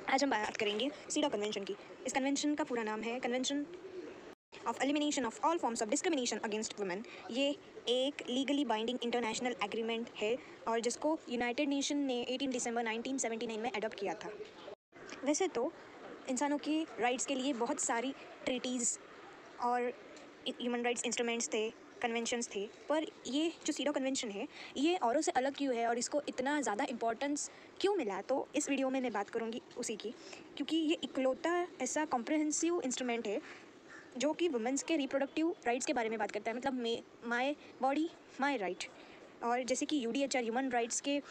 आज हम बात करेंगे सीडॉ कन्वेंशन की। इस कन्वेंशन का पूरा नाम है convention of elimination of all forms of discrimination against women. ये एक लीगली बाइंडिंग इंटरनेशनल एग्रीमेंट है और जिसको यूनाइटेड नेशन ने 18 दिसंबर 1979 में अडॉप्ट किया था। वैसे तो इंसानों की राइट्स के लिए बहुत सारी ट्रीटीज़ और ह्यूमन राइट्स इंस्ट्रूमेंट्स थे, कन्वेंशंस थे, पर ये जो सीडॉ कन्वेंशन है ये औरों से अलग क्यों है और इसको इतना ज़्यादा इम्पोर्टेंस क्यों मिला, तो इस वीडियो में मैं बात करूँगी उसी की। क्योंकि ये इकलौता ऐसा कॉम्प्रिहेंसिव इंस्ट्रूमेंट है जो कि वुमेंस के रिप्रोडक्टिव राइट्स के बारे में बात करता है, मतलब माई बॉडी माई राइट। और जैसे कि यूडीएचआर ह्यूमन राइट्स के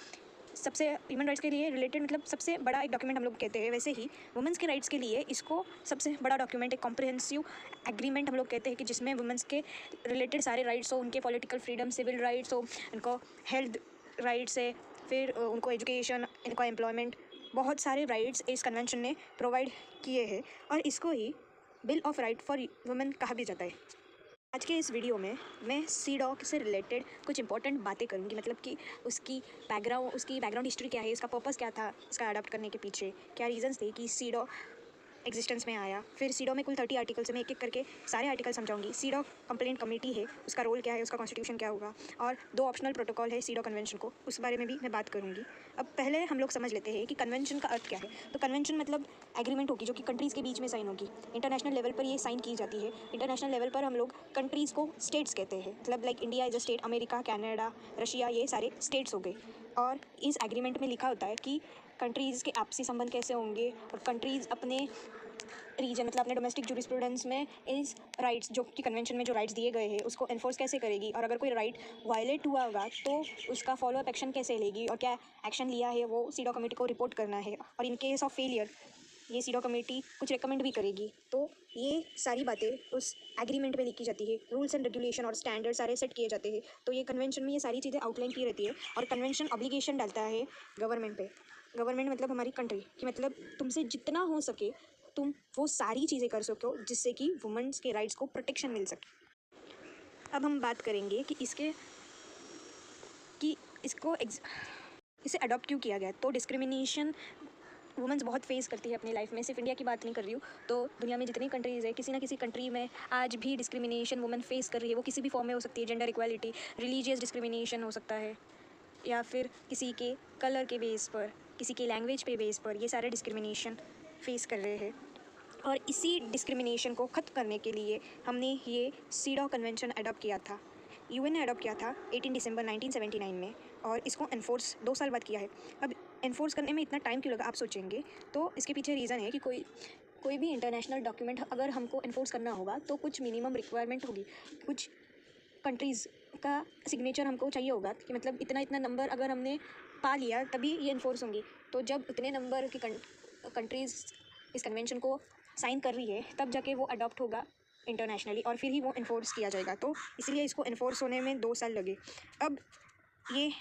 सबसे ह्यूमन राइट्स के लिए रिलेटेड मतलब सबसे बड़ा एक डॉक्यूमेंट हम लोग कहते हैं, वैसे ही वुमेंस के राइट्स के लिए इसको सबसे बड़ा डॉक्यूमेंट, एक कॉम्प्रिहेंसिव एग्रीमेंट हम लोग कहते हैं कि जिसमें वुमेंस के रिलेटेड सारे राइट्स हो, उनके पॉलिटिकल फ्रीडम, सिविल राइट्स हो, उनको हेल्थ राइट्स है, फिर उनको एजुकेशन, इनको एम्प्लॉयमेंट, बहुत सारे राइट्स इस कन्वेंशन ने प्रोवाइड किए हैं और इसको ही bill of right for women कहा भी जाता है। आज के इस वीडियो में मैं सीडॉ से रिलेटेड कुछ इंपॉर्टेंट बातें करूंगी, मतलब कि उसकी बैकग्राउंड हिस्ट्री क्या है, इसका पर्पस क्या था, इसका अडॉप्ट करने के पीछे क्या रीजंस थे कि सीडॉ एग्जिस्टेंस में आया। फिर सीडॉ में कुल 30 आर्टिकल्स में एक एक करके सारे आर्टिकल समझाऊंगी। सीडॉ कंप्लेंट कमेटी है, उसका रोल क्या है, उसका कॉन्स्टिट्यूशन क्या होगा, और 2 ऑप्शनल प्रोटोकॉल है सीडॉ कन्वेंशन को, उस बारे में भी मैं बात करूंगी। अब पहले हम लोग समझ लेते हैं कि कन्वेंशन का अर्थ क्या है। तो कन्वेंशन मतलब एग्रीमेंट होगी जो कि कंट्रीज़ के बीच में साइन होगी, इंटरनेशनल लेवल पर ये साइन की जाती है। इंटरनेशनल लेवल पर हम लोग कंट्रीज़ को स्टेट्स कहते हैं, मतलब like India is a state, America, Canada, Russia, ये सारे स्टेट्स हो गए। और इस एग्रीमेंट में लिखा होता है कि कंट्रीज़ के आपसी संबंध कैसे होंगे और कंट्रीज़ अपने रीजन, मतलब अपने डोमेस्टिक जूरिस्प्रूडेंस में इस राइट्स जो कि कन्वेंशन में जो राइट्स दिए गए हैं उसको एनफोर्स कैसे करेगी, और अगर कोई राइट वायलेट हुआ होगा तो उसका फॉलोअप एक्शन कैसे लेगी और क्या एक्शन लिया है वो सीडॉ कमेटी को रिपोर्ट करना है। और इन केस ऑफ फेलियर ये सीडॉ कमेटी कुछ रिकमेंड भी करेगी। तो ये सारी बातें उस एग्रीमेंट में लिखी जाती है, रूल्स एंड रेगुलेशन और स्टैंडर्ड सारे सेट किए जाते हैं। तो ये कन्वेंशन में ये सारी चीज़ें आउटलाइन की रहती है और कन्वेंशन ऑब्लिगेशन डालता है गवर्नमेंट पे। गवर्नमेंट मतलब हमारी कंट्री कि मतलब तुमसे जितना हो सके तुम वो सारी चीज़ें कर सको जिससे कि वुमेन्स के राइट्स को प्रोटेक्शन मिल सके। अब हम बात करेंगे कि इसको इसे अडॉप्ट क्यों किया गया। तो डिस्क्रिमिनेशन वुमेंस बहुत फेस करती है अपनी लाइफ में, सिर्फ इंडिया की बात नहीं कर रही हूँ, तो दुनिया में जितनी कंट्रीज़ है किसी ना किसी कंट्री में आज भी डिस्क्रिमिनेशन वुमेन फेस कर रही है। वो किसी भी फॉर्म में हो सकती है, जेंडर इक्वालिटी, रिलीजियस डिस्क्रिमिनेशन हो सकता है, या फिर किसी के कलर के बेस पर, किसी के लैंग्वेज पे बेस पर, ये सारे डिस्क्रिमिनेशन फेस कर रहे हैं। और इसी डिस्क्रिमिनेशन को ख़त्म करने के लिए हमने ये सीडॉ कन्वेंशन अडॉप्ट किया था। यूएन ने अडॉप्ट किया था 18 दिसंबर 1979 में और इसको एनफोर्स 2 साल बाद किया है। अब एनफोर्स करने में इतना टाइम क्यों लगा आप सोचेंगे, तो इसके पीछे रीज़न है कि कोई भी इंटरनेशनल डॉक्यूमेंट अगर हमको एनफोर्स करना होगा तो कुछ मिनिमम रिक्वायरमेंट होगी, कुछ कंट्रीज़ का सिग्नेचर हमको चाहिए होगा कि मतलब इतना इतना नंबर अगर हमने पा लिया तभी ये एनफोर्स होंगी। तो जब इतने नंबर की कंट्रीज़ इस कन्वेंशन को साइन कर रही है तब जाके वो अडॉप्ट होगा इंटरनेशनली और फिर ही वो इन्फोर्स किया जाएगा। तो इसलिए इसको इन्फोर्स होने में 2 साल लगे। अब ये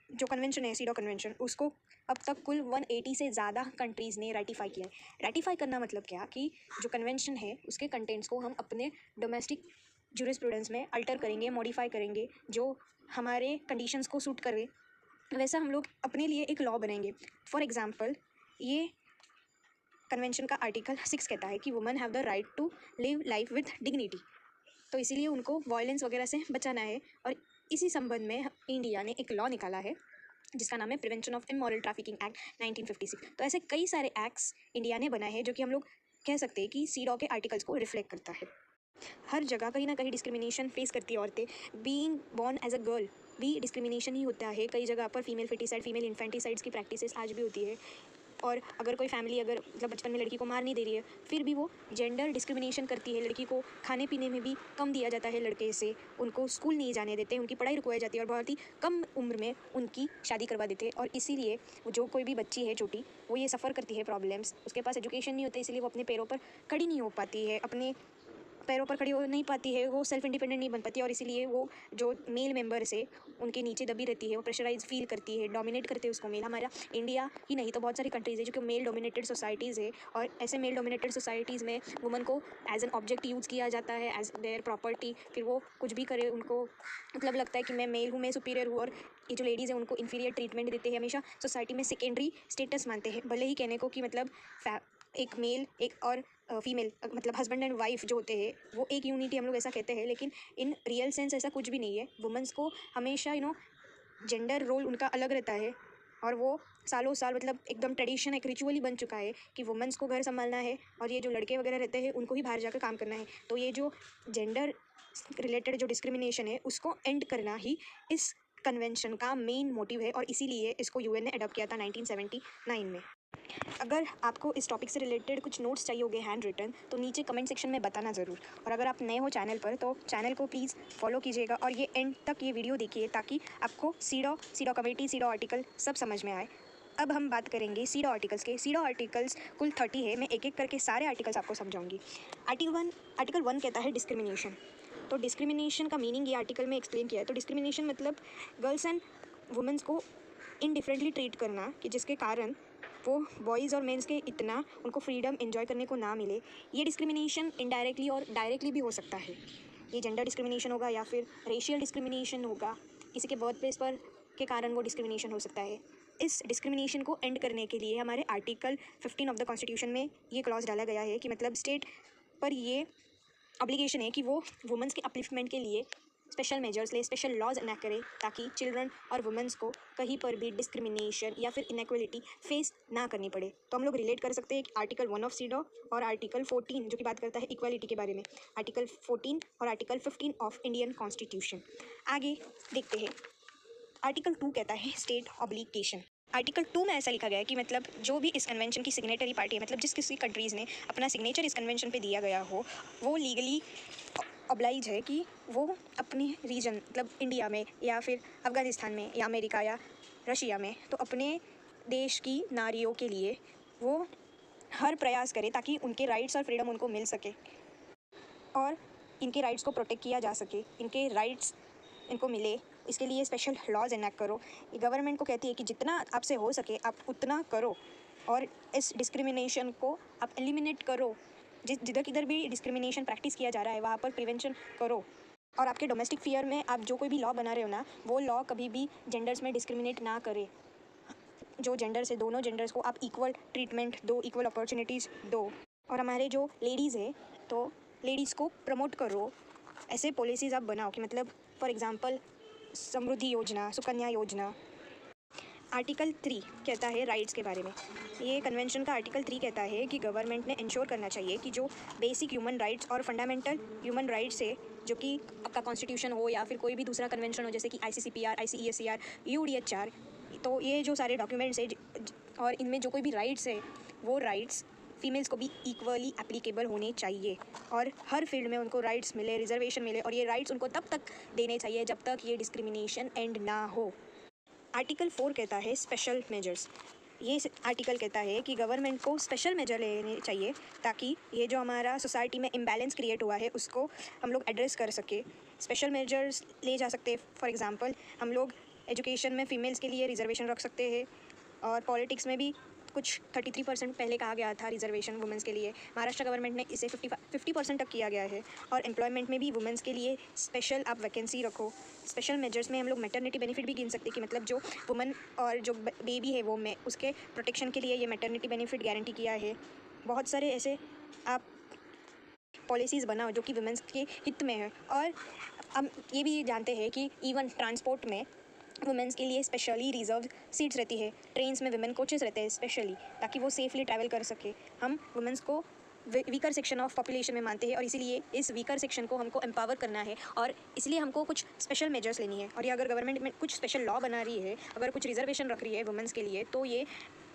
जो कन्वेंशन है सीडॉ कन्वेंशन, उसको अब तक कुल 180 से ज़्यादा कंट्रीज़ ने रेटिफाई किया है। रेटिफाई करना मतलब क्या कि जो कन्वेंशन है उसके कंटेंट्स को हम अपने डोमेस्टिक जूरिस्प्रूडेंस में अल्टर करेंगे, मॉडिफाई करेंगे, जो हमारे कंडीशंस को सूट करे वैसा हम लोग अपने लिए एक लॉ बनाएंगे। फॉर एग्ज़ाम्पल ये कन्वेंशन का आर्टिकल 6 कहता है कि women have the right to live life with dignity, तो इसीलिए उनको वायलेंस वगैरह से बचाना है। और इसी संबंध में इंडिया ने एक लॉ निकाला है जिसका नाम है prevention of immoral trafficking act 1956। तो ऐसे कई सारे एक्ट्स इंडिया ने बनाए हैं जो कि हम लोग कह सकते हैं कि सीडॉ के आर्टिकल्स को रिफ्लेक्ट करता है। हर जगह कहीं ना कहीं डिस्क्रिमिनेशन फेस करती है औरतें। Being born as a girl भी डिस्क्रिमिनेशन ही होता है। कई जगह पर फीमेल फिटिसाइड, फीमेल इन्फेंटिसाइड्स की प्रैक्टिसेस आज भी होती है। और अगर कोई फैमिली अगर मतलब बचपन में लड़की को मार नहीं दे रही है फिर भी वो जेंडर डिस्क्रिमिनेशन करती है। लड़की को खाने पीने में भी कम दिया जाता है लड़के से, उनको स्कूल नहीं जाने देते, उनकी पढ़ाई रुकवाई जाती है और बहुत ही कम उम्र में उनकी शादी करवा देते हैं। और इसीलिए जो कोई भी बच्ची है छोटी वो ये सफ़र करती है प्रॉब्लम्स, उसके पास एजुकेशन नहीं होता, इसीलिए वो अपने पैरों पर खड़ी नहीं हो पाती है, अपने पैरों पर खड़ी हो नहीं पाती है, वो सेल्फ इंडिपेंडेंट नहीं बन पाती और इसीलिए वो जो मेल मेंबर्स है उनके नीचे दबी रहती है, वो प्रेशराइज फील करती है, डोमिनेट करते हैं उसको मेल। हमारा इंडिया ही नहीं तो बहुत सारी कंट्रीज़ है जो कि मेल डोमिनेटेड सोसाइटीज़ है, और ऐसे मेल डोमिनेटेड सोसाइटीज़ में वुमन को एज एन ऑब्जेक्ट यूज़ किया जाता है, एज देयर प्रॉपर्टी। फिर वो कुछ भी करे, उनको मतलब लगता है कि मैं मेल हूँ, मैं सुपीरियर हूँ, और ये जो लेडीज़ हैं उनको इन्फीरियर ट्रीटमेंट देते हैं, हमेशा सोसाइटी में सेकेंडरी स्टेटस मानते हैं। भले ही कहने को कि मतलब एक मेल एक और फीमेल मतलब हस्बैंड एंड वाइफ जो होते हैं वो एक यूनिटी हम लोग ऐसा कहते हैं, लेकिन इन रियल सेंस ऐसा कुछ भी नहीं है। वुमेंस को हमेशा जेंडर रोल उनका अलग रहता है, और वो सालों साल मतलब एकदम ट्रेडिशन एक रिचुअली बन चुका है कि वुमेंस को घर संभालना है, और ये जो लड़के वगैरह रहते हैं उनको ही बाहर जाकर काम करना है। तो ये जो जेंडर रिलेटेड जो डिस्क्रिमिनेशन है उसको एंड करना ही इस कन्वेंशन का मेन मोटिव है, और इसीलिए इसको यूएन ने अडॉप्ट किया था 1979 में। अगर आपको इस टॉपिक से रिलेटेड कुछ नोट्स चाहिए होंगे हैंड रिटन, तो नीचे कमेंट सेक्शन में बताना ज़रूर। और अगर आप नए हो चैनल पर तो चैनल को प्लीज़ फॉलो कीजिएगा, और ये एंड तक ये वीडियो देखिए ताकि आपको सीडो कमेटी सीडो आर्टिकल सब समझ में आए। अब हम बात करेंगे सीडो आर्टिकल्स के। सीडो आर्टिकल्स कुल 30 है, मैं एक एक करके सारे आर्टिकल्स आपको समझाऊंगी। आर्टिकल 1 कहता है डिस्क्रिमिनेशन। तो डिस्क्रिमिनेशन का मीनिंग ये आर्टिकल में एक्सप्लेन किया है। तो डिस्क्रिमिनेशन मतलब गर्ल्स एंड वुमेंस को इनडिफरेंटली ट्रीट करना, कि जिसके कारण वो बॉयज़ और मेंस के इतना उनको फ्रीडम एंजॉय करने को ना मिले। ये डिस्क्रिमिनेशन इनडायरेक्टली और डायरेक्टली भी हो सकता है। ये जेंडर डिस्क्रिमिनेशन होगा या फिर रेशियल डिस्क्रिमिनेशन होगा, किसी के बर्थ प्लेस पर के कारण वो डिस्क्रिमिनेशन हो सकता है। इस डिस्क्रिमिनेशन को एंड करने के लिए हमारे आर्टिकल 15 ऑफ द कॉन्स्टिट्यूशन में ये क्लॉज डाला गया है कि मतलब स्टेट पर ये ऑब्लिगेशन है कि वो वुमेंस के अपलिफ्टमेंट के लिए स्पेशल मेजर्स ले, स्पेशल लॉज इनैक्ट करे, ताकि चिल्ड्रन और वुमेंस को कहीं पर भी डिस्क्रिमिनेशन या फिर इनइक्वालिटी फेस ना करनी पड़े। तो हम लोग रिलेट कर सकते हैं आर्टिकल 1 ऑफ सीडो और आर्टिकल 14 जो कि बात करता है इक्वालिटी के बारे में, आर्टिकल 14 और आर्टिकल 15 ऑफ इंडियन कॉन्स्टिट्यूशन। आगे देखते हैं। आर्टिकल 2 कहता है स्टेट ऑब्लिगेशन। आर्टिकल 2 में ऐसा लिखा गया है कि मतलब जो भी इस कन्वेंशन की सिग्नेटरी पार्टी है, मतलब जिस किसी कंट्रीज़ ने अपना सिग्नेचर इस कन्वेंशन पे दिया गया हो, वो लीगली ऑब्लाइज है कि वो अपने रीजन मतलब इंडिया में या फिर अफ़गानिस्तान में या अमेरिका या रशिया में, तो अपने देश की नारियों के लिए वो हर प्रयास करे ताकि उनके राइट्स और फ्रीडम उनको मिल सके, और इनके राइट्स को प्रोटेक्ट किया जा सके, इनके राइट्स इनको मिले। इसके लिए स्पेशल लॉज इनैक्ट करो। ये गवर्नमेंट को कहती है कि जितना आपसे हो सके आप उतना करो, और इस डिस्क्रिमिनेशन को आप एलिमिनेट करो। जिधर किधर भी डिस्क्रिमिनेशन प्रैक्टिस किया जा रहा है वहाँ पर प्रिवेंशन करो। और आपके डोमेस्टिक फियर में आप जो कोई भी लॉ बना रहे हो ना, वो लॉ कभी भी जेंडर्स में डिस्क्रिमिनेट ना करे। जो जेंडर्स है दोनों जेंडर्स को आप इक्वल ट्रीटमेंट दो, इक्वल अपॉर्चुनिटीज़ दो। और हमारे जो लेडीज़ है तो लेडीज़ को प्रमोट करो। ऐसे पॉलिसीज़ आप बनाओ कि मतलब फॉर एग्ज़ाम्पल समृद्धि योजना, सुकन्या योजना। आर्टिकल 3 कहता है राइट्स के बारे में। ये कन्वेंशन का आर्टिकल 3 कहता है कि गवर्नमेंट ने इंश्योर करना चाहिए कि जो बेसिक ह्यूमन राइट्स और फंडामेंटल ह्यूमन राइट्स है, जो कि आपका कॉन्स्टिट्यूशन हो या फिर कोई भी दूसरा कन्वेंशन हो, जैसे कि ICCPR, ICESCR, UDHR, तो ये जो सारे डॉक्यूमेंट्स है और इनमें जो कोई भी राइट्स है, वो राइट्स फीमेल्स को भी इक्वली एप्लीकेबल होने चाहिए, और हर फील्ड में उनको राइट्स मिले, रिजर्वेशन मिले, और ये राइट्स उनको तब तक देने चाहिए जब तक ये डिस्क्रिमिनेशन एंड ना हो। आर्टिकल 4 कहता है स्पेशल मेजर्स। ये आर्टिकल कहता है कि गवर्नमेंट को स्पेशल मेजर लेने चाहिए ताकि ये जो हमारा सोसाइटी में इम्बैलेंस क्रिएट हुआ है उसको हम लोग एड्रेस कर सके। स्पेशल मेजर्स ले जा सकते हैं। फॉर एग्जांपल हम लोग एजुकेशन में फ़ीमेल्स के लिए रिजर्वेशन रख सकते हैं, और पॉलिटिक्स में भी कुछ 33% पहले कहा गया था रिजर्वेशन वुमेंस के लिए। महाराष्ट्र गवर्नमेंट ने इसे 50% तक किया गया है। और एम्प्लॉयमेंट में भी वुमेंस के लिए स्पेशल आप वैकेंसी रखो। स्पेशल मेजर्स में हम लोग मैटरनिटी बेनिफिट भी गिन सकते हैं कि मतलब जो वुमन और जो बेबी है वो में उसके प्रोटेक्शन के लिए ये मैटरनिटी बेनिफिट गारंटी किया है। बहुत सारे ऐसे आप पॉलिसीज़ बनाओ जो कि वुमेंस के हित में है। और हम ये भी जानते हैं कि इवन ट्रांसपोर्ट में वुमेंस के लिए स्पेशली रिजर्व सीट्स रहती है। ट्रेन्स में वुमेन कोचेस रहते हैं स्पेशली, ताकि वो सेफली ट्रैवल कर सके। हम वुमेंस को वीकर सेक्शन ऑफ पॉपुलेशन में मानते हैं, और इसीलिए इस वीकर सेक्शन को हमको एम्पावर करना है, और इसलिए हमको कुछ स्पेशल मेजर्स लेनी है। और ये अगर गवर्नमेंट में कुछ स्पेशल लॉ बना रही है, अगर कुछ रिजर्वेशन रख रही है वुमेंस के लिए, तो ये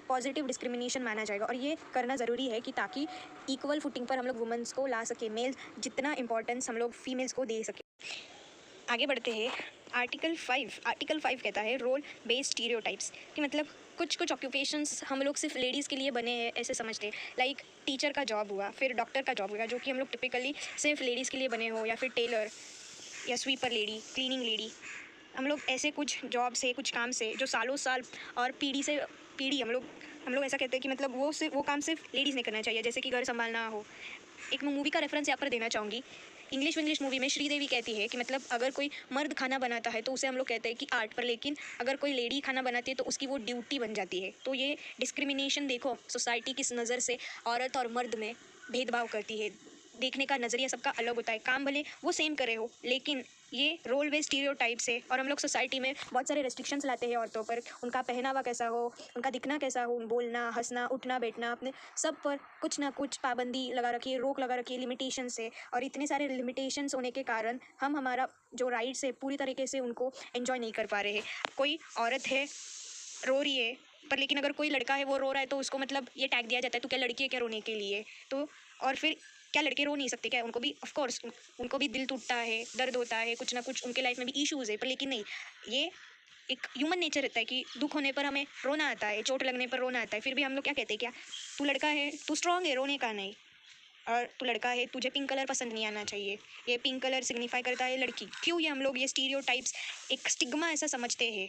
पॉजिटिव डिस्क्रिमिनेशन माना जाएगा, और ये करना ज़रूरी है कि ताकि इक्वल फुटिंग पर हम लोग वुमेंस को ला सके। मेल्स जितना इंपॉर्टेंस हम लोग फीमेल्स को दे सके। आगे बढ़ते हैं। आर्टिकल 5 कहता है रोल बेस्ड स्टीरियोटाइप्स, कि मतलब कुछ कुछ ऑक्यूपेशंस हम लोग सिर्फ लेडीज़ के लिए बने हैं ऐसे समझते हैं। लाइक टीचर का जॉब हुआ, फिर डॉक्टर का जॉब हुआ, जो कि हम लोग टिपिकली सिर्फ लेडीज़ के लिए बने हो, या फिर टेलर या स्वीपर लेडी, क्लीनिंग लेडी। हम लोग ऐसे कुछ जॉब से, कुछ काम से जो सालों साल और पीढ़ी से पीढ़ी हम लोग ऐसा कहते हैं कि मतलब वो काम सिर्फ लेडीज़ ने करना चाहिए, जैसे कि घर संभालना हो। एक मैं मूवी का रेफरेंस यहाँ पर देना चाहूँगी। इंग्लिश मूवी में श्रीदेवी कहती है कि मतलब अगर कोई मर्द खाना बनाता है तो उसे हम लोग कहते हैं कि आर्ट पर, लेकिन अगर कोई लेडी खाना बनाती है तो उसकी वो ड्यूटी बन जाती है। तो ये डिस्क्रिमिनेशन देखो, सोसाइटी किस नज़र से औरत और मर्द में भेदभाव करती है। देखने का नज़रिया सबका अलग होता है, काम भले वो सेम करे हो, लेकिन ये रोल बेस्ड स्टीरियोटाइप्स है। और हम लोग सोसाइटी में बहुत सारे रेस्ट्रिक्शंस लाते हैं औरतों पर, उनका पहनावा कैसा हो, उनका दिखना कैसा हो, बोलना, हंसना, उठना, बैठना, अपने सब पर कुछ ना कुछ पाबंदी लगा रखी है, रोक लगा रखी है, लिमिटेशंस है। और इतने सारे लिमिटेशंस होने के कारण हम हमारा जो राइट्स है पूरी तरीके से उनको एंजॉय नहीं कर पा रहे हैं। कोई औरत है, रो रही है, पर लेकिन अगर कोई लड़का है वो रो रहा है तो उसको मतलब ये टैग दिया जाता है, तो क्या लड़की है क्या रोने के लिए? तो और फिर क्या लड़के रो नहीं सकते क्या? उनको भी ऑफ कोर्स उनको भी दिल टूटता है, दर्द होता है, कुछ ना कुछ उनके लाइफ में भी इश्यूज़ है, पर लेकिन नहीं, ये एक ह्यूमन नेचर रहता है कि दुख होने पर हमें रोना आता है, चोट लगने पर रोना आता है। फिर भी हम लोग क्या कहते हैं, क्या तू लड़का है, तू स्ट्रांग है, रोने का नहीं। और तू लड़का है, तुझे पिंक कलर पसंद नहीं आना चाहिए, ये पिंक कलर सिग्निफाई करता है लड़की। क्यों ये हम लोग ये स्टीरियोटाइप्स, एक स्टिग्मा ऐसा समझते हैं।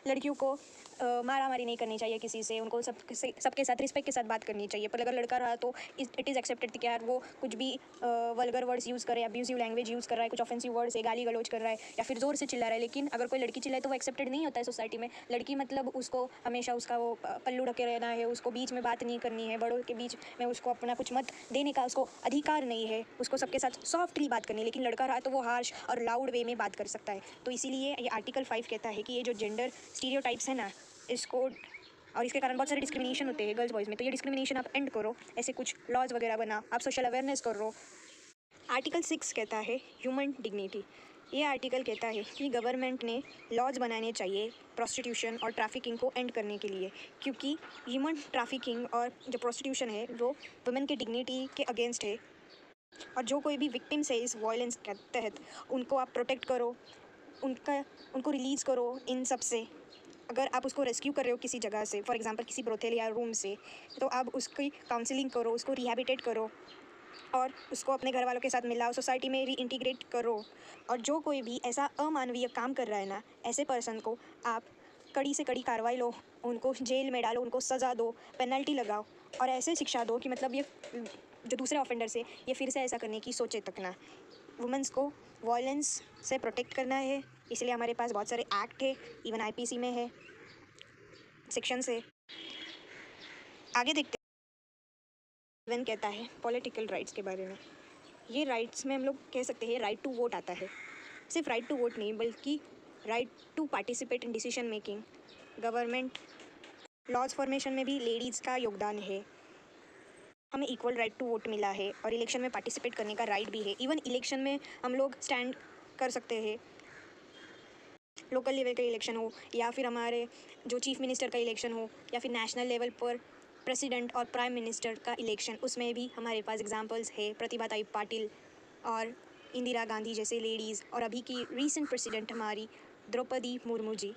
लड़कियों को मारा मारी नहीं करनी चाहिए किसी से, उनको सबके साथ रिस्पेक्ट के साथ बात करनी चाहिए। पर अगर लड़का रहा तो इट इज़ एक्सेप्टेड कि यार वो कुछ भी वल्गर वर्ड्स यूज़ करे, अब्यूजिव लैंग्वेज यूज़ कर रहा है, कुछ ऑफेंसिव वर्ड्स है, गाली गलौज कर रहा है, या फिर ज़ोर से चिल्ला रहा है। लेकिन अगर कोई लड़की चिल्लाए तो वो एक्सेप्टेड नहीं होता है सोसाइटी में। लड़की मतलब उसको हमेशा उसका वो पल्लू ढके रहना है, उसको बीच में बात नहीं करनी है, बड़ों के बीच में उसको अपना कुछ मत देने का उसको अधिकार नहीं है, उसको सबके साथ सॉफ्टली बात करनी है। लेकिन लड़का रहा तो वो हार्श और लाउड वे में बात कर सकता है। तो इसीलिए ये आर्टिकल 5 कहता है कि ये जो जेंडर स्टीरियोटाइप्स है ना, इसको, और इसके कारण बहुत सारे डिस्क्रिमिनेशन होते हैं गर्ल्स बॉयज़ में, तो ये डिस्क्रिमिनेशन आप एंड करो, ऐसे कुछ लॉज वगैरह बना, आप सोशल अवेयरनेस करो। आर्टिकल 6 कहता है ह्यूमन डिग्निटी। ये आर्टिकल कहता है कि गवर्नमेंट ने लॉज बनाने चाहिए प्रोस्टिट्यूशन और ट्रैफिकिंग को एंड करने के लिए, क्योंकि ह्यूमन ट्रैफिकिंग और जो प्रोस्टिट्यूशन है वो वुमेन की डिग्निटी के अगेंस्ट है। और जो कोई भी विक्टिम्स है इस वायलेंस के तहत, उनको आप प्रोटेक्ट करो, उनको रिलीज़ करो इन सब से। अगर आप उसको रेस्क्यू कर रहे हो किसी जगह से, फॉर एग्जांपल किसी ब्रोथेल या रूम से, तो आप उसकी काउंसलिंग करो, उसको रिहैबिटेट करो और उसको अपने घर वालों के साथ मिलाओ, सोसाइटी में रीइंटीग्रेट करो। और जो कोई भी ऐसा अमानवीय काम कर रहा है ना, ऐसे पर्सन को आप कड़ी से कड़ी कार्रवाई लो, उनको जेल में डालो, उनको सज़ा दो, पेनल्टी लगाओ और ऐसे शिक्षा दो कि मतलब ये जो दूसरे ऑफेंडर से ये फिर से ऐसा करने की सोचे तक ना। वुमेंस को वायलेंस से प्रोटेक्ट करना है, इसलिए हमारे पास बहुत सारे एक्ट है, इवन आईपीसी में है, सेक्शन से। आगे देखते हैं। इवन कहता है पॉलिटिकल राइट्स के बारे में। ये राइट्स में हम लोग कह सकते हैं राइट टू वोट आता है। सिर्फ राइट टू वोट नहीं, बल्कि right to participate in decision making, government laws formation में भी लेडीज़ का योगदान है। हमें इक्वल राइट टू वोट मिला है और इलेक्शन में पार्टिसिपेट करने का राइट भी है। इवन इलेक्शन में हम लोग स्टैंड कर सकते हैं, लोकल लेवल का इलेक्शन हो या फिर हमारे जो चीफ मिनिस्टर का इलेक्शन हो या फिर नेशनल लेवल पर प्रेसिडेंट और प्राइम मिनिस्टर का इलेक्शन, उसमें भी हमारे पास एग्जांपल्स है, प्रतिभा पाटिल और इंदिरा गांधी जैसे लेडीज़, और अभी की रीसेंट प्रेसिडेंट हमारी द्रौपदी मुर्मू जी।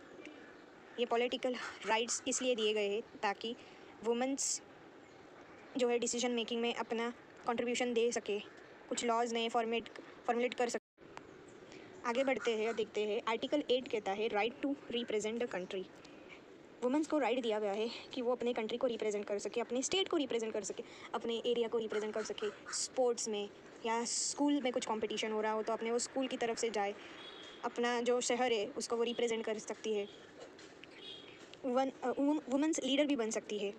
ये पॉलिटिकल राइट्स इसलिए दिए गए हैं ताकि वुमेंस जो है डिसीजन मेकिंग में अपना कंट्रीब्यूशन दे सके, कुछ लॉज नए फॉर्मुलेट कर सके। आगे बढ़ते हैं और देखते हैं। आर्टिकल 8 कहता है right to represent the country. Women's को राइट दिया गया है कि वो अपने कंट्री को रिप्रेजेंट कर सके, अपने स्टेट को रिप्रेजेंट कर सके, अपने एरिया को रिप्रेजेंट कर सके। स्पोर्ट्स में या स्कूल में कुछ कंपटीशन हो रहा हो तो अपने वो स्कूल की तरफ से जाए, अपना जो शहर है उसको वो रिप्रेजेंट कर सकती है। वुमेंस लीडर भी बन सकती है,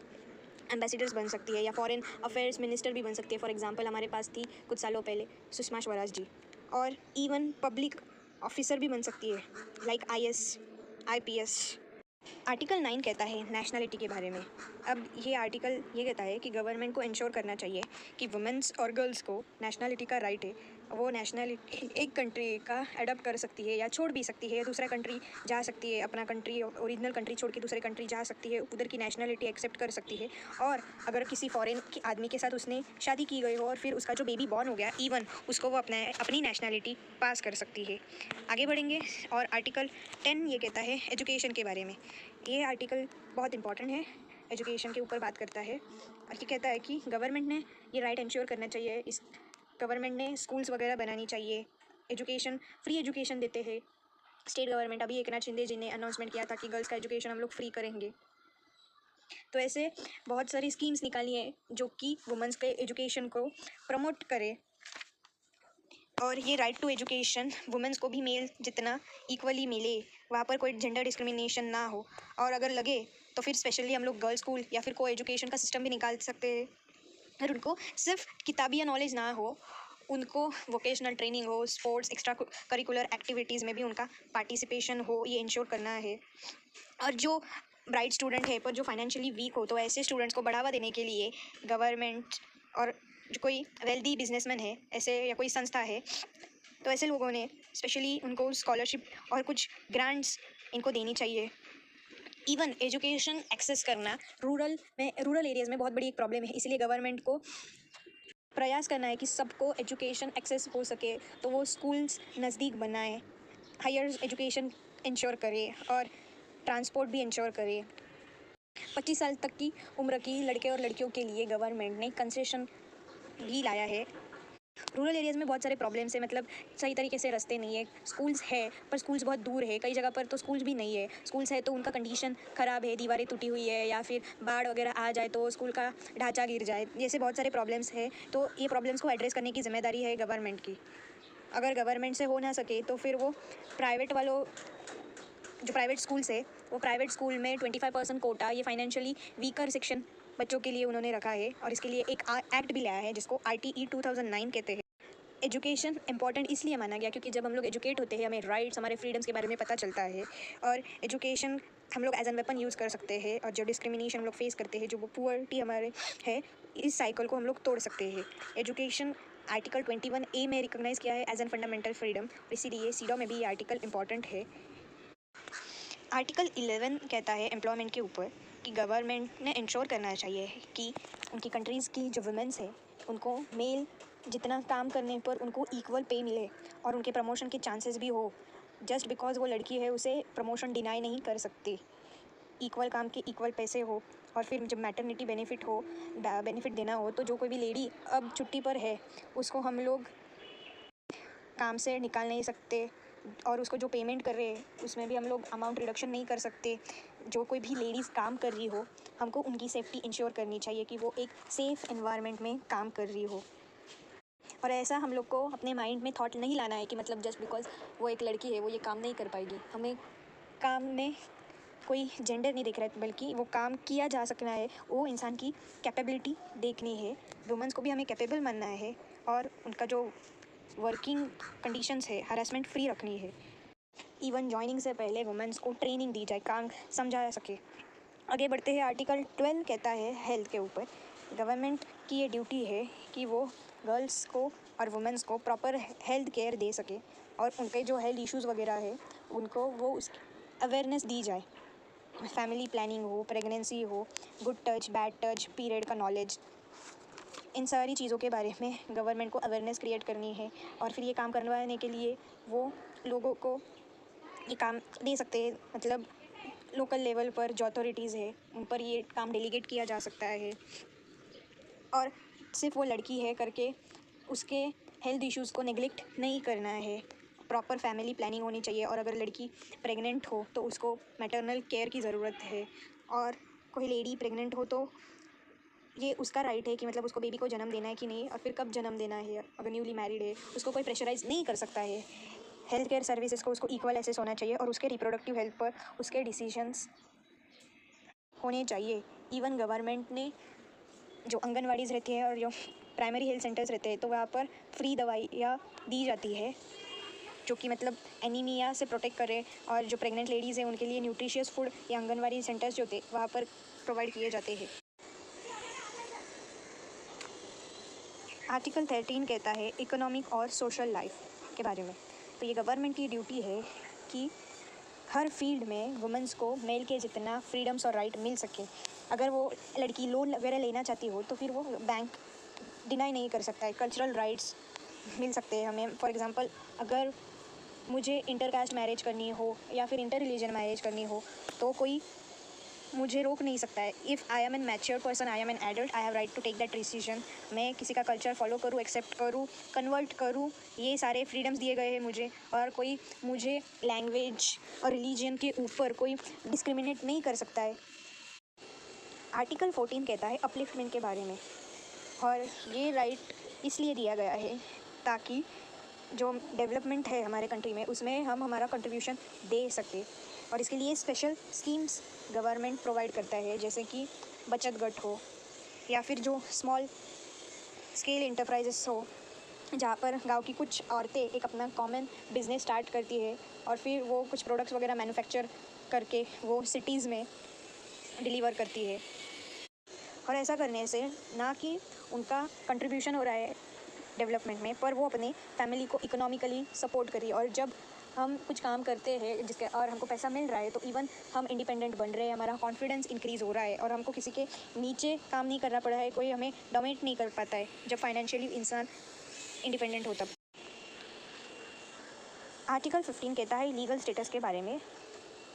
एम्बेसडर्स बन सकती है या फॉरेन अफेयर्स मिनिस्टर भी बन सकती है। फॉर एग्जांपल हमारे पास थी कुछ सालों पहले सुषमा स्वराज जी। और इवन पब्लिक ऑफिसर भी बन सकती है, लाइक आईएएस, आईपीएस। आर्टिकल 9 कहता है नेशनलिटी के बारे में। अब ये आर्टिकल ये कहता है कि गवर्नमेंट को इंश्योर करना चाहिए कि वुमेंस और गर्ल्स को नेशनलिटी का राइट है वो नेशनलिटी एक कंट्री का अडॉप्ट कर सकती है या छोड़ भी सकती है, दूसरा कंट्री जा सकती है, अपना कंट्री ओरिजिनल कंट्री छोड़ के दूसरे कंट्री जा सकती है, उधर की नेशनलिटी एक्सेप्ट कर सकती है। और अगर किसी फॉरेन के आदमी के साथ उसने शादी की गई हो और फिर उसका जो बेबी बॉर्न हो गया, इवन उसको वो अपनी नेशनलिटी पास कर सकती है। आगे बढ़ेंगे और आर्टिकल 10 ये कहता है एजुकेशन के बारे में। ये आर्टिकल बहुत इंपॉर्टेंट है, एजुकेशन के ऊपर बात करता है और ये कहता है कि गवर्नमेंट ने ये राइट इंश्योर करना चाहिए, इस गवर्नमेंट ने स्कूल्स वगैरह बनानी चाहिए, एजुकेशन फ्री एजुकेशन देते हैं स्टेट गवर्नमेंट। अभी एकनाथ शिंदे जी ने अनाउंसमेंट किया था कि गर्ल्स का एजुकेशन हम लोग फ्री करेंगे। तो ऐसे बहुत सारी स्कीम्स निकाली हैं जो कि वुमेंस के एजुकेशन को प्रमोट करे। और ये राइट टू एजुकेशन वुमेंस को भी मेल जितना इक्वली मिले, वहाँ पर कोई जेंडर डिस्क्रिमिनेशन ना हो। और अगर लगे तो फिर स्पेशली हम लोग गर्ल्स स्कूल या फिर को एजुकेशन का सिस्टम भी निकाल सकते हैं और उनको सिर्फ किताबिया नॉलेज ना हो, उनको वोकेशनल ट्रेनिंग हो, स्पोर्ट्स एक्स्ट्रा करिकुलर एक्टिविटीज़ में भी उनका पार्टिसिपेशन हो, ये इंश्योर करना है। और जो ब्राइट स्टूडेंट है पर जो फाइनेंशियली वीक हो, तो ऐसे स्टूडेंट्स को बढ़ावा देने के लिए गवर्नमेंट और जो कोई वेल्दी बिजनेसमैन है ऐसे या कोई संस्था है, तो ऐसे लोगों ने स्पेशली उनको स्कॉलरशिप और कुछ ग्रांट्स इनको देनी चाहिए। इवन एजुकेशन एक्सेस करना रूरल एरियाज़ में बहुत बड़ी एक प्रॉब्लम है, इसलिए गवर्नमेंट को प्रयास करना है कि सबको एजुकेशन एक्सेस हो सके, तो वो स्कूल्स नज़दीक बनाए, हायर एजुकेशन इंश्योर करे और ट्रांसपोर्ट भी इंश्योर करे। 25 साल तक की उम्र की लड़के और लड़कियों के लिए गवर्नमेंट ने कंसेशन भी लाया है। रूरल एरियाज़ में बहुत सारे प्रॉब्लम्स है, मतलब सही तरीके से रास्ते नहीं है, स्कूल्स है पर स्कूल्स बहुत दूर है, कई जगह पर तो स्कूल्स भी नहीं है, स्कूल्स है तो उनका कंडीशन ख़राब है, दीवारें टूटी हुई है या फिर बाढ़ वगैरह आ जाए तो स्कूल का ढांचा गिर जाए, जैसे बहुत सारे प्रॉब्लम्स है। तो ये प्रॉब्लम्स को एड्रेस करने की जिम्मेदारी है गवर्नमेंट की। अगर गवर्नमेंट से हो ना सके तो फिर वो प्राइवेट वालों जो प्राइवेट स्कूल्स है, वो प्राइवेट स्कूल में 25% कोटा, ये फाइनेंशियली वीकर सेक्शन बच्चों के लिए उन्होंने रखा है और इसके लिए एक एक्ट भी लाया है जिसको RTE 2009 कहते हैं। एजुकेशन इंपॉर्टेंट इसलिए माना गया क्योंकि जब हम लोग एजुकेट होते हैं, हमें राइट्स, हमारे फ्रीडम्स के बारे में पता चलता है और एजुकेशन हम लोग एज एन वेपन यूज़ कर सकते हैं। और जो डिस्क्रिमिनेशन हम लोग फेस करते हैं, जो वो पुअर्टी हमारे है, इस साइकिल को हम लोग तोड़ सकते हैं। एजुकेशन आर्टिकल 21A में रिकॉग्नाइज़ किया है एज एन फंडामेंटल फ्रीडम, इसीलिए सीडॉ में भी ये आर्टिकल इंपॉर्टेंट है। आर्टिकल 11 कहता है एम्प्लॉयमेंट के ऊपर कि गवर्नमेंट ने इंश्योर करना चाहिए कि उनकी कंट्रीज़ की जो वुमेंस है उनको मेल जितना काम करने पर उनको इक्वल पे मिले और उनके प्रमोशन के चांसेस भी हो। जस्ट बिकॉज वो लड़की है उसे प्रमोशन डिनाई नहीं कर सकते, इक्वल काम के इक्वल पैसे हो। और फिर जब मैटरनिटी बेनिफिट देना हो, तो जो कोई भी लेडी अब छुट्टी पर है उसको हम लोग काम से निकाल नहीं सकते और उसको जो पेमेंट कर रहे हैं उसमें भी हम लोग अमाउंट रिडक्शन नहीं कर सकते। जो कोई भी लेडीज़ काम कर रही हो, हमको उनकी सेफ्टी इंश्योर करनी चाहिए कि वो एक सेफ़ एनवायरनमेंट में काम कर रही हो। और ऐसा हम लोग को अपने माइंड में थॉट नहीं लाना है कि मतलब जस्ट बिकॉज वो एक लड़की है वो ये काम नहीं कर पाएगी। हमें काम में कोई जेंडर नहीं देख रहा है, बल्कि वो काम किया जा सकना है, वो इंसान की कैपेबिलिटी देखनी है। वुमेंस को भी हमें कैपेबल मानना है और उनका जो वर्किंग कंडीशंस है हरासमेंट फ्री रखनी है। इवन जॉइनिंग से पहले वुमेंस को ट्रेनिंग दी जाए, काम समझाया सके। आगे बढ़ते हैं, आर्टिकल 12 कहता है हेल्थ के ऊपर। गवर्नमेंट की ये ड्यूटी है कि वो गर्ल्स को और वुमेंस को प्रॉपर हेल्थ केयर दे सके और उनके जो हेल्थ इश्यूज़ वगैरह है उनको वो उस अवेयरनेस दी जाए। फैमिली प्लानिंग हो, प्रेगनेंसी हो, good touch, bad touch, period का नॉलेज, इन सारी चीज़ों के बारे में गवर्नमेंट को अवेयरनेस क्रिएट करनी है। और फिर ये काम करवाने के लिए वो लोगों को ये काम दे सकते हैं, मतलब लोकल लेवल पर जो अथॉरिटीज़ है उन पर ये काम डेलीगेट किया जा सकता है। और सिर्फ वो लड़की है करके उसके हेल्थ इश्यूज़ को नेग्लेक्ट नहीं करना है, प्रॉपर फैमिली प्लानिंग होनी चाहिए। और अगर लड़की प्रेग्नेंट हो तो उसको मैटरनल केयर की ज़रूरत है। और कोई लेडी प्रेग्नेंट हो तो ये उसका राइट है कि मतलब उसको बेबी को जन्म देना है कि नहीं और फिर कब जन्म देना है। अगर न्यूली मैरिड है उसको कोई प्रेशराइज़ नहीं कर सकता है। हेल्थ केयर सर्विसेज को उसको इक्वल एक्सेस होना चाहिए और उसके रिप्रोडक्टिव हेल्थ पर उसके डिसीजंस होने चाहिए। इवन गवर्नमेंट ने जो आंगनवाड़ीज़ रहती है और जो प्राइमरी हेल्थ सेंटर्स रहते हैं तो वहाँ पर फ्री दवाइयाँ दी जाती है जो कि मतलब एनीमिया से प्रोटेक्ट करे। और जो प्रेग्नेंट लेडीज़ हैं उनके लिए न्यूट्रिशियस फूड या आंगनवाड़ी सेंटर्स जो थे वहाँ पर प्रोवाइड किए जाते हैं। आर्टिकल 13 कहता है इकोनॉमिक और सोशल लाइफ के बारे में। तो ये गवर्नमेंट की ड्यूटी है कि हर फील्ड में वुमेंस को मेल के जितना फ्रीडम्स और राइट मिल सके। अगर वो लड़की लोन वगैरह लेना चाहती हो तो फिर वो बैंक डिनाई नहीं कर सकता है। कल्चरल राइट्स मिल सकते हैं हमें। फॉर एग्जांपल, अगर मुझे इंटरकास्ट मैरिज करनी हो या फिर इंटर रिलीजन मैरिज करनी हो तो कोई मुझे रोक नहीं सकता है। If I am an matured person, I am an adult, I have right to take that decision. मैं किसी का कल्चर फॉलो करूँ, एक्सेप्ट करूँ, कन्वर्ट करूँ, ये सारे फ्रीडम्स दिए गए हैं मुझे। और कोई मुझे लैंग्वेज और रिलीजन के ऊपर कोई डिस्क्रिमिनेट नहीं कर सकता है। आर्टिकल 14 कहता है अपलिफ्टमेंट के बारे में, और ये राइट इसलिए दिया गया है ताकि जो डेवलपमेंट है हमारे कंट्री में उसमें हम हमारा कंट्रीब्यूशन दे सकें। और इसके लिए स्पेशल स्कीम्स गवर्नमेंट प्रोवाइड करता है, जैसे कि बचत गट हो या फिर जो स्मॉल स्केल इंटरप्राइजेस हो, जहाँ पर गांव की कुछ औरतें एक अपना कॉमन बिजनेस स्टार्ट करती है और फिर वो कुछ प्रोडक्ट्स वगैरह मैन्युफैक्चर करके वो सिटीज़ में डिलीवर करती है। और ऐसा करने से ना कि उनका कंट्रीब्यूशन हो रहा है डेवलपमेंट में, पर वो अपने फैमिली को इकोनॉमिकली सपोर्ट करी। और जब हम कुछ काम करते हैं जिसके और हमको पैसा मिल रहा है तो इवन हम इंडिपेंडेंट बन रहे हैं, हमारा कॉन्फिडेंस इंक्रीज़ हो रहा है और हमको किसी के नीचे काम नहीं करना पड़ा है, कोई हमें डोमिनेट नहीं कर पाता है जब फाइनेंशियली इंसान इंडिपेंडेंट हो तब। आर्टिकल 15 कहता है लीगल स्टेटस के बारे में।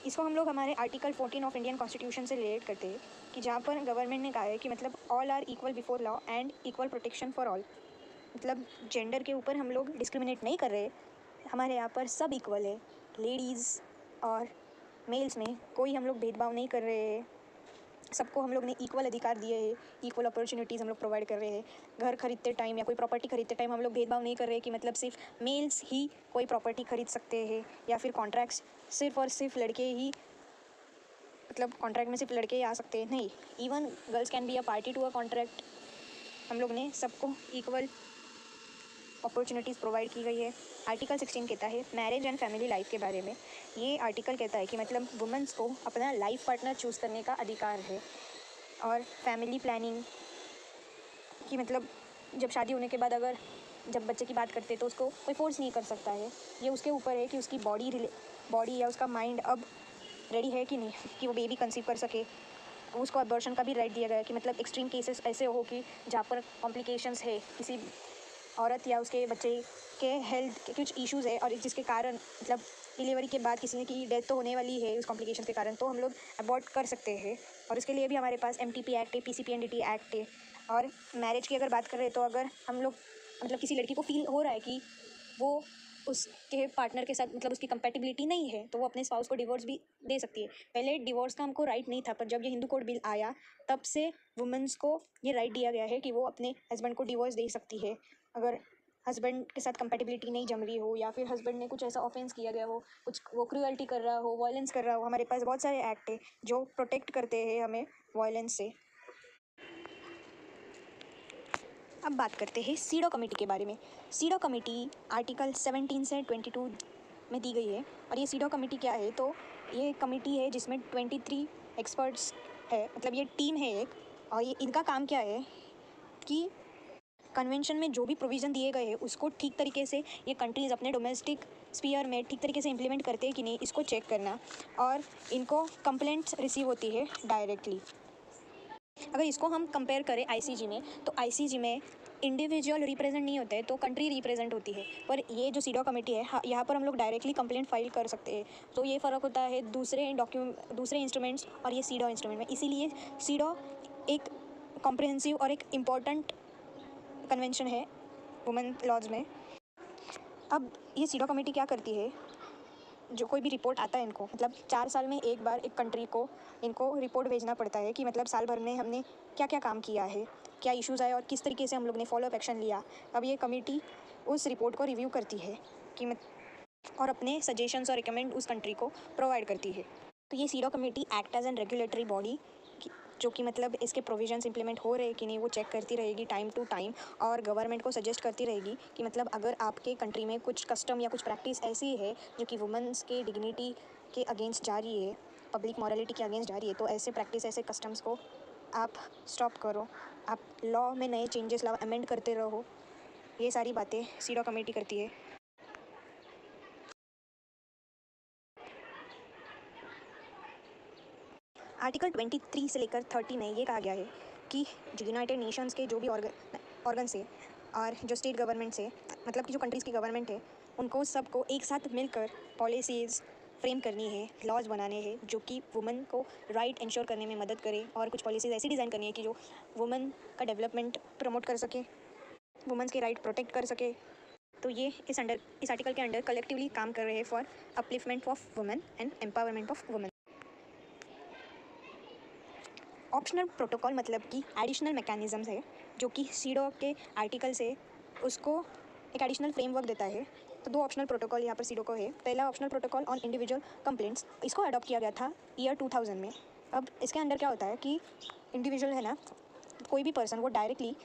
इसको हम लोग हमारे आर्टिकल 14 ऑफ इंडियन कॉन्स्टिट्यूशन से रिलेट करते हैं कि जहाँ पर गवर्नमेंट ने कहा है कि मतलब all are equal before law and equal protection for all. मतलब जेंडर के ऊपर हम लोग डिस्क्रिमिनेट नहीं कर रहे, हमारे यहाँ पर सब इक्वल है। लेडीज़ और मेल्स में कोई हम लोग भेदभाव नहीं कर रहे हैं, सबको हम लोग ने इक्वल अधिकार दिए हैं, इक्वल अपॉर्चुनिटीज़ हम लोग प्रोवाइड कर रहे हैं। घर खरीदते टाइम या कोई प्रॉपर्टी खरीदते टाइम हम लोग भेदभाव नहीं कर रहे कि मतलब सिर्फ मेल्स ही कोई प्रॉपर्टी खरीद सकते हैं या फिर कॉन्ट्रैक्ट्स सिर्फ और सिर्फ लड़के ही, मतलब कॉन्ट्रैक्ट में सिर्फ लड़के ही आ सकते हैं, नहीं, even girls can be a party to a contract. हम लोग ने सबको इक्वल अपॉर्चुनिटीज़ प्रोवाइड की गई है। आर्टिकल 16 कहता है मैरिज एंड फैमिली लाइफ के बारे में। ये आर्टिकल कहता है कि मतलब वुमेंस को अपना लाइफ पार्टनर चूज़ करने का अधिकार है। और फैमिली प्लानिंग कि मतलब जब शादी होने के बाद अगर जब बच्चे की बात करते हैं तो उसको कोई फोर्स नहीं कर सकता है। ये उसके ऊपर है कि उसकी बॉडी या उसका माइंड अब रेडी है कि नहीं कि वो बेबी कंसीव कर सके। उसको अबॉर्शन का भी राइट दिया गया है कि मतलब एक्सट्रीम केसेस ऐसे हो कि जहाँ पर कॉम्प्लिकेशंस है, किसी औरत या उसके बच्चे के हेल्थ के कुछ इश्यूज़ है और जिसके कारण मतलब डिलीवरी के बाद किसी की डेथ तो होने वाली है उस कॉम्प्लिकेशन के कारण, तो हम लोग अबॉर्ट कर सकते हैं। और उसके लिए भी हमारे पास MTP एक्ट है, PCPNDT एक्ट है। और मैरिज की अगर बात करें तो अगर हम लोग मतलब किसी लड़की को फील हो रहा है कि वो उसके पार्टनर के साथ मतलब उसकी कंपैटिबिलिटी नहीं है तो वो अपने स्पाउस को डिवोर्स भी दे सकती है। पहले डिवोर्स का हमको राइट नहीं था, पर जब ये हिंदू कोड बिल आया तब से वुमेंस को ये राइट दिया गया है कि वो अपने हस्बैंड को डिवोर्स दे सकती है अगर हस्बैंड के साथ कंपैटिबिलिटी नहीं जम रही हो या फिर हस्बैंड ने कुछ ऐसा ऑफेंस किया गया हो, कुछ वो क्रूअल्टी कर रहा हो, वायलेंस कर रहा हो। हमारे पास बहुत सारे एक्ट है जो प्रोटेक्ट करते हैं हमें वायलेंस से। अब बात करते हैं सीडो कमेटी के बारे में। सीडो कमेटी आर्टिकल 17 से 22 में दी गई है। और ये सीडो कमेटी क्या है, तो ये कमेटी है जिसमें 23 एक्सपर्ट्स है, मतलब ये टीम है एक। और ये इनका काम क्या है कि कन्वेंशन में जो भी प्रोविज़न दिए गए हैं उसको ठीक तरीके से ये कंट्रीज़ अपने डोमेस्टिक स्फीयर में ठीक तरीके से इम्प्लीमेंट करते हैं कि नहीं, इसको चेक करना। और इनको कंप्लेंट्स रिसीव होती है डायरेक्टली। अगर इसको हम कंपेयर करें ICJ में, तो ICJ में इंडिविजुअल रिप्रेजेंट नहीं होता है तो कंट्री रिप्रेजेंट होती है। पर ये जो सीडो कमेटी है, यहाँ पर हम लोग डायरेक्टली कंप्लेंट फाइल कर सकते हैं। तो ये फ़र्क होता है दूसरे इंस्ट्रूमेंट्स और ये सीडो इंस्ट्रूमेंट में। इसीलिए सीडो एक कॉम्प्रिहेंसिव और एक इम्पॉर्टेंट कन्वेंशन है वुमेन लॉज में। अब ये सीडो कमेटी क्या करती है, जो कोई भी रिपोर्ट आता है इनको मतलब 4 साल में एक बार एक कंट्री को इनको रिपोर्ट भेजना पड़ता है कि मतलब साल भर में हमने क्या क्या काम किया है, क्या इश्यूज़ आए और किस तरीके से हम लोग ने फॉलोअप एक्शन लिया। अब ये कमेटी उस रिपोर्ट को रिव्यू करती है कि और अपने सजेशंस और रिकमेंड उस कंट्री को प्रोवाइड करती है। तो ये CEDAW committee act as an regulatory body जो कि मतलब इसके प्रोविजंस इंप्लीमेंट हो रहे हैं कि नहीं वो चेक करती रहेगी टाइम टू टाइम, और गवर्नमेंट को सजेस्ट करती रहेगी कि मतलब अगर आपके कंट्री में कुछ कस्टम या कुछ प्रैक्टिस ऐसी है जो कि वुमेंस के डिग्निटी के अगेंस्ट जा रही है, पब्लिक मॉरलिटी के अगेंस्ट जा रही है, तो ऐसे प्रैक्टिस ऐसे कस्टम्स को आप स्टॉप करो। आप लॉ में नए चेंजेस लाओ, अमेंड करते रहो ये सारी बातें सीडो कमेटी करती है। आर्टिकल 23 से लेकर 30 में ये कहा गया है कि जो यूनाइटेड नेशंस के जो भी ऑर्गन से और जो स्टेट गवर्नमेंट से, मतलब कि जो कंट्रीज़ की गवर्नमेंट है, उनको सबको एक साथ मिलकर पॉलिसीज़ फ्रेम करनी है, लॉज बनाने हैं जो कि वुमेन को राइट इंश्योर करने में मदद करे, और कुछ पॉलिसीज़ ऐसी डिज़ाइन करनी है कि जो वुमेन का डेवलपमेंट प्रमोट कर सके, वुमेन्स के राइट प्रोटेक्ट कर सके। तो ये इस आर्टिकल के अंडर कलेक्टिवली काम कर रहे हैं for upliftment of women and empowerment of women. Optional protocol मतलब कि एडिशनल मैकेनिज़म्स है जो कि सीडो के आर्टिकल से उसको एक एडिशनल फ्रेमवर्क देता है। तो दो ऑप्शनल प्रोटोकॉल यहाँ पर सीडो को है। पहला optional protocol on individual complaints, इसको अडॉप्ट किया गया था ईयर 2000 में। अब इसके अंदर क्या होता है कि इंडिविजुअल है ना, कोई भी पर्सन वो डायरेक्टली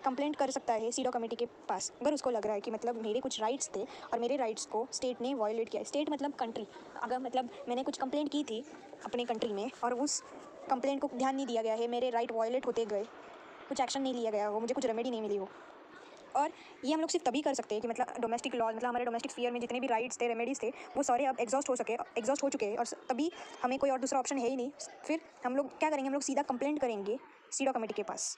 कंप्लेंट कर सकता है सीडो कमेटी के पास, अगर उसको लग रहा है कि मतलब मेरे कुछ राइट्स थे और मेरे राइट्स को स्टेट ने वायलेट किया है। स्टेट मतलब कंट्री। अगर मतलब मैंने कुछ कंप्लेंट की थी अपने कंट्री में और उस कंप्लेंट को ध्यान नहीं दिया गया है, मेरे राइट वायलेट होते गए, कुछ एक्शन नहीं लिया गया हो, मुझे कुछ रेमेडी नहीं मिली हो। और ये हम लोग सिर्फ तभी कर सकते हैं कि मतलब डोमेस्टिक लॉ, मतलब हमारे डोमेस्टिक स्फीयर में जितने भी राइट्स थे, रेमेडीज़ थे, वो सारे अब एग्जॉस्ट हो चुके हैं, और तभी हमें कोई और दूसरा ऑप्शन है ही नहीं। फिर हम लोग क्या करेंगे, हम लोग सीधा कंप्लेंट करेंगे सीडो कमेटी के पास।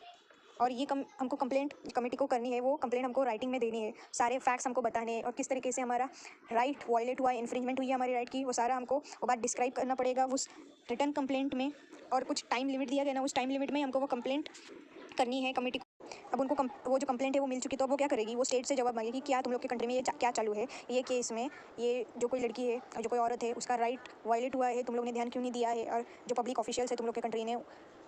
और ये हमको कंप्लेंट कमेटी को करनी है, वो कंप्लेंट हमको राइटिंग में देनी है, सारे फैक्ट्स हमको बताने हैं और किस तरीके से हमारा राइट वायलेट हुआ है, इन्फ्रिंजमेंट हुई है हमारी राइट की, वो सारा हमको वो बात डिस्क्राइब करना पड़ेगा उस रिटर्न कंप्लेंट में। और कुछ टाइम लिमिट दिया गया ना, उस टाइम लिमिट में हमको वो कंप्लेंट करनी है कमेटी को। अब उनको वो जो कंप्लेंट है वो मिल चुकी, तो अब वो क्या करेगी, वो स्टेट से जवाब मांगेगी कि क्या तुम लोग के कंट्री में ये क्या चालू है, ये केस में ये जो कोई लड़की है, जो कोई औरत है, उसका राइट वायलेट हुआ है, तुम लोग ने ध्यान क्यों नहीं दिया है, और जो पब्लिक ऑफिशियल्स है तुम लोग के कंट्री ने,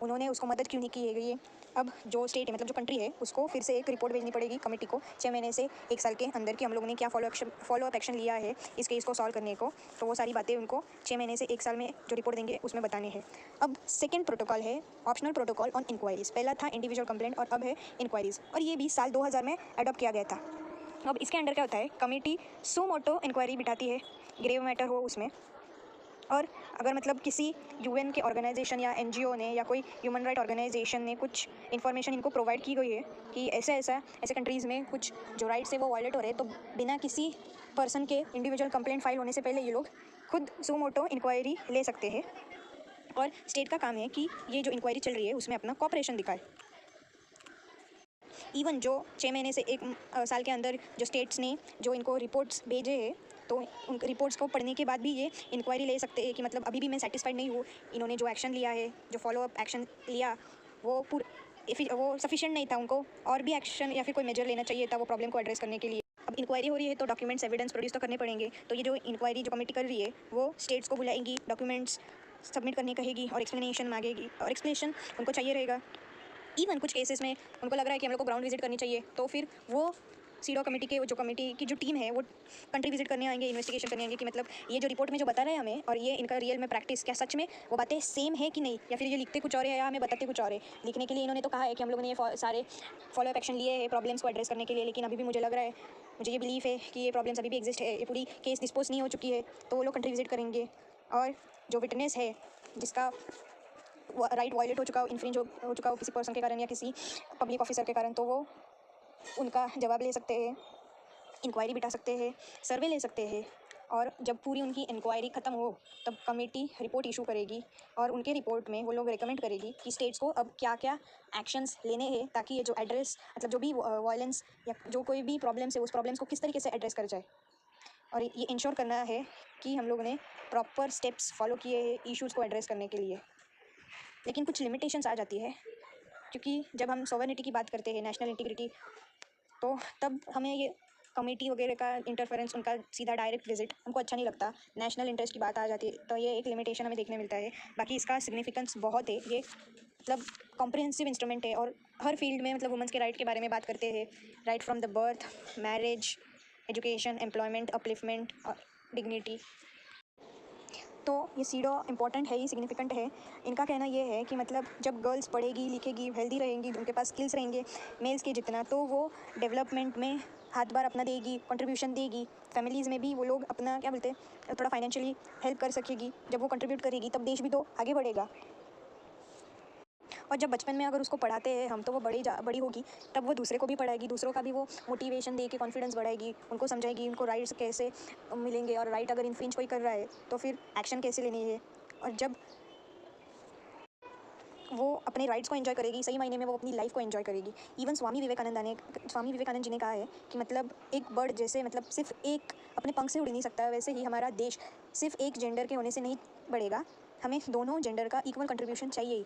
उन्होंने उसको मदद क्यों नहीं की है। ये अब जो स्टेट है, मतलब जो कंट्री है, उसको फिर से एक रिपोर्ट भेजनी पड़ेगी कमेटी को 6 महीने से 1 साल के अंदर कि हम लोगों ने क्या फॉलो अप एक्शन लिया है इस केस को सॉल्व करने को। तो वो सारी बातें उनको 6 महीने से 1 साल में जो रिपोर्ट देंगे उसमें बतानी है। अब सेकेंड प्रोटोकॉल है ऑप्शनल प्रोटोकॉल ऑन इंक्वायरीज। पहला था इंडिविजुअल कंप्लेंट और अब है इंक्वायरीज, और ये भी साल 2000 में अडॉप्ट किया गया था। अब इसके अंडर क्या होता है, कमेटी सो मोटो इंक्वायरी बिठाती है, ग्रेव मैटर हो उसमें, और अगर मतलब किसी यूएन के ऑर्गेनाइजेशन या एनजीओ ने या कोई ह्यूमन राइट ऑर्गेनाइजेशन ने कुछ इन्फॉर्मेशन इनको प्रोवाइड की गई है कि ऐसे कंट्रीज़ में कुछ जो राइट्स है वो वायलेट हो रहे हैं, तो बिना किसी पर्सन के इंडिविजुअल कंप्लेंट फाइल होने से पहले ये लोग खुद सो मोटो इंक्वायरी ले सकते हैं। और स्टेट का काम है कि ये जो इंक्वायरी चल रही है उसमें अपना कॉपरेशन दिखाए। इवन जो 6 महीने से 1 साल के अंदर जो स्टेट्स ने जो इनको रिपोर्ट्स भेजे हैं, तो उन रिपोर्ट्स को पढ़ने के बाद भी ये इंक्वायरी ले सकते हैं कि मतलब अभी भी मैं सेटिस्फाइड नहीं हूँ, इन्होंने जो एक्शन लिया है, जो फॉलो अप एक्शन लिया, वो वो सफिशिएंट नहीं था, उनको और भी एक्शन या फिर कोई मेजर लेना चाहिए था वो प्रॉब्लम को एड्रेस करने के लिए। अब इंक्वायरी हो रही है तो डॉक्यूमेंट्स एविडेंस प्रोड्यूस तो करने पड़ेंगे। तो ये जो इंक्वायरी जो कमेटी कर रही है वो स्टेट्स को बुलाएंगी, डॉक्यूमेंट्स सबमिट करने कहेगी और एक्सप्लेनेशन मांगेगी, और एक्सप्लेनेशन उनको चाहिए रहेगा। इवन कुछ केसेस में उनको लग रहा है कि हम लोग को ग्राउंड विजिट करनी चाहिए, तो फिर वो सीडो कमेटी के जो कमेटी की जो टीम है वो कंट्री विजिट करने आएंगे, इन्वेस्टिगेशन करने आएंगे कि मतलब ये जो रिपोर्ट में जो बता रहे हैं हमें और ये इनका रियल में प्रैक्टिस क्या सच में वो बातें सेम है कि नहीं, या फिर ये लिखते कुछ और है या हमें बताते कुछ और है। लिखने के लिए इन्होंने तो कहा है कि हम लोगों ने ये सारे फॉलो अप एक्शन लिए हैं प्रॉब्लम्स को एड्रेस करने के लिए, लेकिन अभी भी मुझे लग रहा है, मुझे ये बिलीफ है कि ये प्रॉब्लम्स अभी भी एग्जिस्ट है, ये पूरी केस डिस्पोज नहीं हो चुकी है, तो वो लोग कंट्री विजिट करेंगे। और जो विटनेस है जिसका राइट वायलेट हो चुका हो, इन्फ्रिंज हो चुका हो किसी पर्सन के कारण या किसी पब्लिक ऑफिसर के कारण, तो वो उनका जवाब ले सकते हैं, इंक्वायरी बिठा सकते हैं, सर्वे ले सकते हैं। और जब पूरी उनकी इंक्वायरी ख़त्म हो तब कमेटी रिपोर्ट इशू करेगी, और उनके रिपोर्ट में वो लोग रिकमेंड करेगी कि स्टेट्स को अब क्या क्या एक्शंस लेने हैं ताकि ये जो एड्रेस मतलब जो भी वायलेंस या जो कोई भी प्रॉब्लम्स है उस प्रॉब्लम्स को किस तरीके से एड्रेस कर जाए। और ये इंश्योर करना है कि हम लोगों ने प्रॉपर स्टेप्स फॉलो किए हैं इशूज़ को एड्रेस करने के लिए। लेकिन कुछ लिमिटेशंस आ जाती है, क्योंकि जब हम सॉवरेनिटी की बात करते हैं, नेशनल इंटीग्रिटी, तो तब हमें ये कमेटी वगैरह का इंटरफेरेंस, उनका सीधा डायरेक्ट विजिट हमको अच्छा नहीं लगता। नेशनल इंटरेस्ट की बात आ जाती है तो ये एक लिमिटेशन हमें देखने मिलता है। बाकी इसका सिग्निफिकेंस बहुत है, ये मतलब कॉम्प्रिहेंसिव इंस्ट्रूमेंट है और हर फील्ड में मतलब वुमेंस के राइट के बारे में बात करते हैं। Right from the birth, marriage, education, employment, upliftment और डिग्निटी। तो ये सीडो इम्पॉर्टेंट है ही, सिग्निफिकेंट है। इनका कहना ये है कि मतलब जब गर्ल्स पढ़ेगी लिखेगी, हेल्दी रहेंगी, उनके पास स्किल्स रहेंगे मेल्स के जितना, तो वो डेवलपमेंट में हाथ बार अपना देगी, कंट्रीब्यूशन देगी। फैमिलीज़ में भी वो लोग अपना क्या बोलते हैं थोड़ा फाइनेंशियली हेल्प कर सकेगी। जब वो कंट्रीब्यूट करेगी तब देश भी तो आगे बढ़ेगा। और जब बचपन में अगर उसको पढ़ाते हैं हम, तो वो बड़ी होगी तब वो दूसरे को भी पढ़ाएगी, दूसरों का भी वो मोटिवेशन दे के कॉन्फिडेंस बढ़ाएगी, उनको समझाएगी उनको राइट्स कैसे मिलेंगे, और राइट अगर इन्फ्रिंज कोई कर रहा है तो फिर एक्शन कैसे लेनी है। और जब वो अपने राइट्स को एंजॉय करेगी, सही मायने में वो अपनी लाइफ को एंजॉय करेगी। इवन स्वामी विवेकानंद जी ने कहा है कि मतलब एक बर्ड जैसे मतलब सिर्फ एक अपने पंख से उड़ नहीं सकता, वैसे ही हमारा देश सिर्फ एक जेंडर के होने से नहीं बढ़ेगा, हमें दोनों जेंडर का इक्वल कंट्रीब्यूशन चाहिए ही।